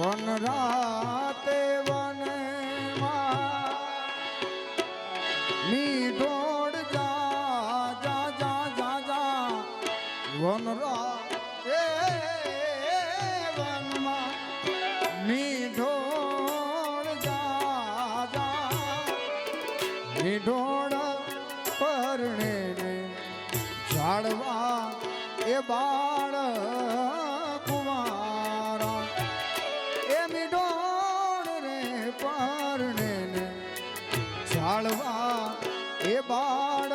one રાતે વનમાં મીઠોડ જા જા જા જા જા વન રાતે વનમાં મીઠોડ જા જા મીઠોડ પરણે ઝાડવા એ બાળ કુમારા એ મીઠોડ રે પરણે ઝાડવા એ બાળ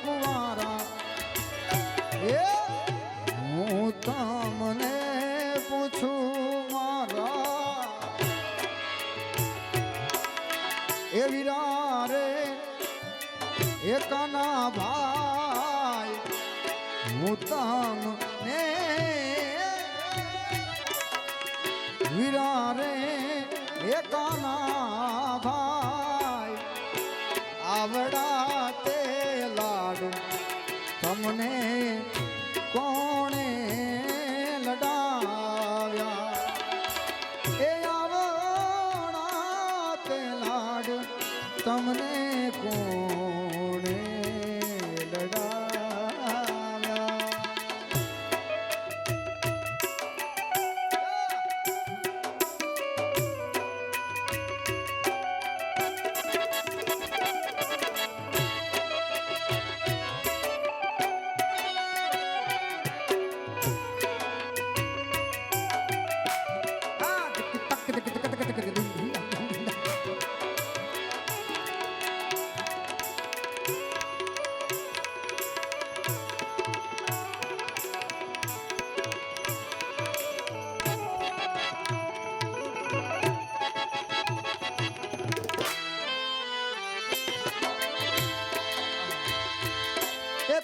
કુમારા એ હું તમને પૂછું મારા એ વીરા રે એ કાના ભાઈ હું તમને વીરા રે એ કાના ભાઈ આવડા તે લાડ તમને કોણે લડાવ્યા એ આવડા તે લાડ તમને કોણે લડાવ્યા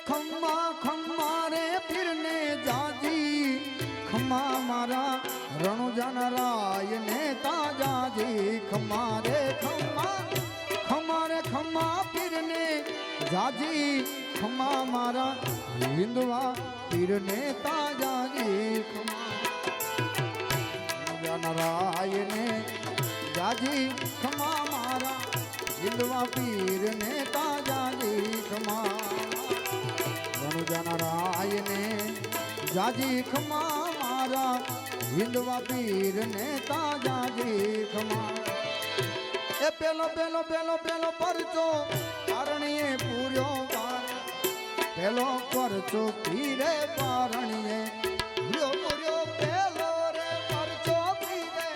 खम्मा खम्मा रे फिरने जाजी खम्मा मारा रणु जनराय नेता जाजी खम्मा रे खम्मा फिरने जाजी खम्मा मारा हिंदुआ फिरने जाजी खम्मा जनराय ने जाजी खम्मा मारा हिंदुआ पीर नेता जाजी खम्मा जनराय ने जाजी खमा मारा हिंदवा पीर ने जाजी खमा ए पेलो पेलो पेलो पेलो परचो पारणिये पूर्यो पेलो परचो पीरे पारणिये पूर्यो पूर्यो पेलो रे परचो पीरे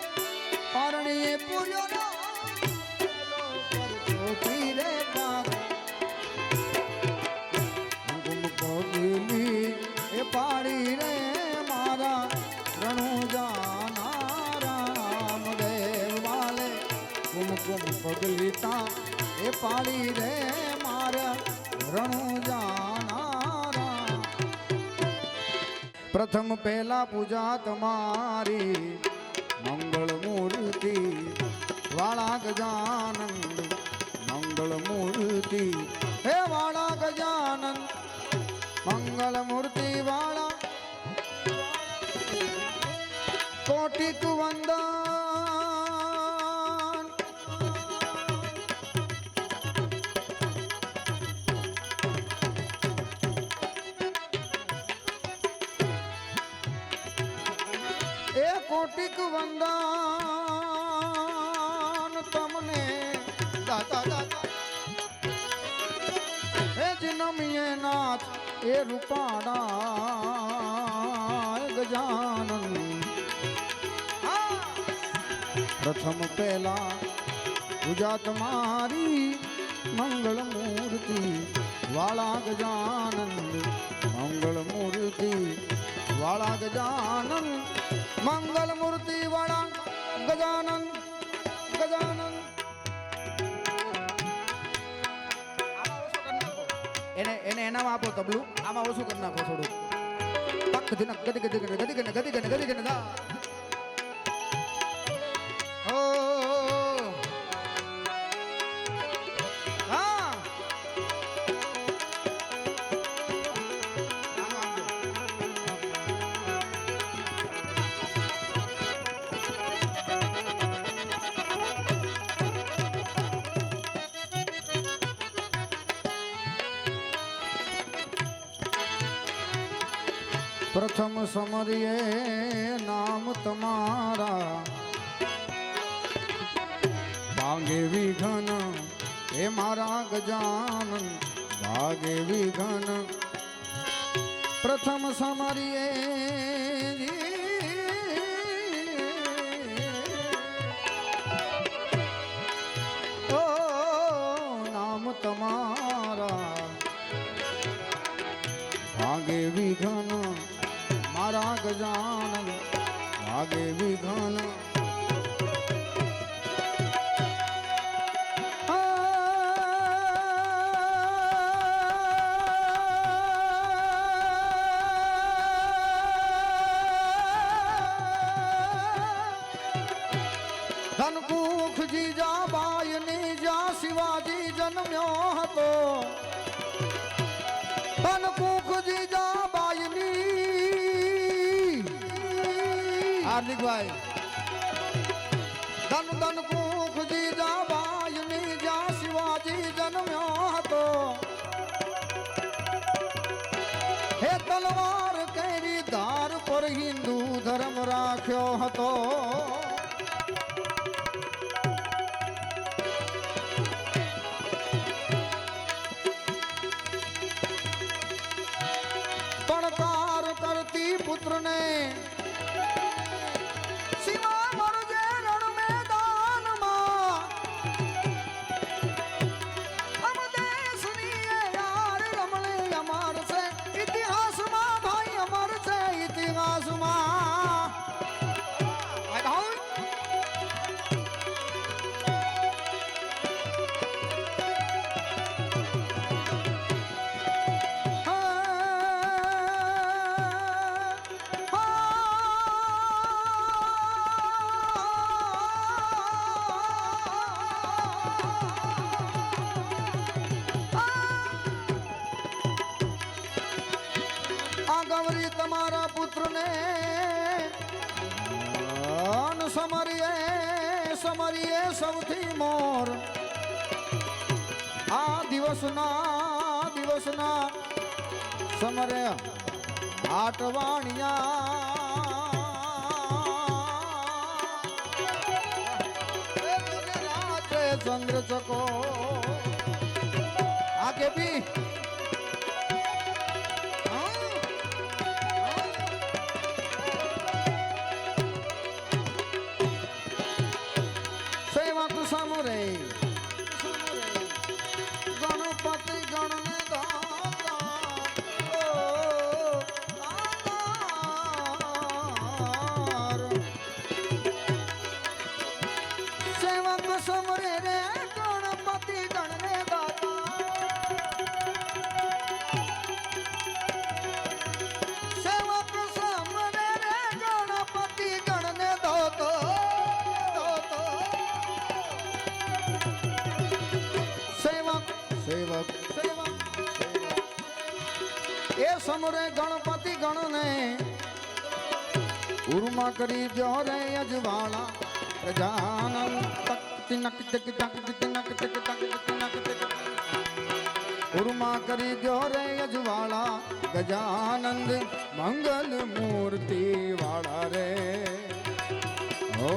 पारणिये पूर्यो नो पेलो परचो पीरे એ પાડી રે મારા રણુજાના રામદેવ વાલે કુમકુમ પગલીતા એ પાડી રે મારા રણુજાના રામ પ્રથમ પહેલા પૂજા તમારી મંગળ મૂર્તિ વાળા ગજાનંદ મંગળ મૂર્તિ હે વાળા ગજાનંદ मंगल मूर्ति वाला कोटिक वंदन ए कोटिक वंदन तुमने दाता दाता हे जिनमिये नाथ ए रूपाड़ा गजानन प्रथम पहला पूजा तुम्हारी मंगल मूर्ति वाला गजानंद मंगल मूर्ति वाला गजानन मंगल मूर्ति वाला गजानन गजानन એને એનામાં આપો તબલું આમાં ઓછું કરી નાખો થોડું પક દિનક ગદી ગદી ગદી ગદી ગદી ગદી ગદી ગદી દા ઓ હા પ્રથમ સમરીએ નામ તમારા ભાગે વિઘન હે મારા ગજાનન ભાગે વિઘન પ્રથમ સમરીએ ઓ નામ તમારા ભાગે વિઘન મારા ગજાનન ભાગે વિઘન ધનકુખ જીજાબાઈ ની જ્યાં શિવાજી જન્મ્યો હતો ધનકુખ જીજાબાઈ ની હાર્દિકભાઈ ધનકુખ જીજાબાઈ ની જ્યાં શિવાજી જન્મ્યો હતો હે તલવાર કેરી ધાર પર હિન્દુ ધર્મ રાખ્યો હતો पुत्र ने शिवा मरजे रण मैदान मां हम देश निये यार रमणे अमर से इतिहास मां भाई अमर से इतिहास मां ગૌરી તમારા પુત્ર ને સમરીએ સૌથી મોર આ દિવસના સમરે આટવાણિયા રાત્રે ચંદ્ર ચકો આ કે ભી સમરે ગણપતિ ગણને સેવક સમરે રે ગણપતિ ગણને દાતા સેવક સમરે રે ગણપતિ ગણને દાતો સેવક એ સમરે ગણપતિ ગણને ઉર્મા કરી જો રે અજવાળા ગજાનન તક તક તક તક તક તક ઉર્મા કરી જો રે અજવાળા ગજાનંદ મંગલ મૂર્તિ વાળા રે ઓ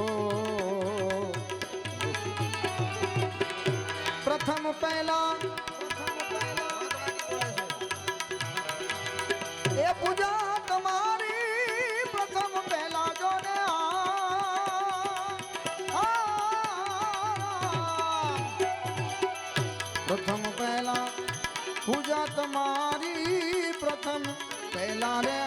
પ્રથમ પહેલા એ પૂજા તમારી પ્રથમ પહેલા જો ને પ્રથમ પહેલા પૂજા તમારી પ્રથમ પહેલા રે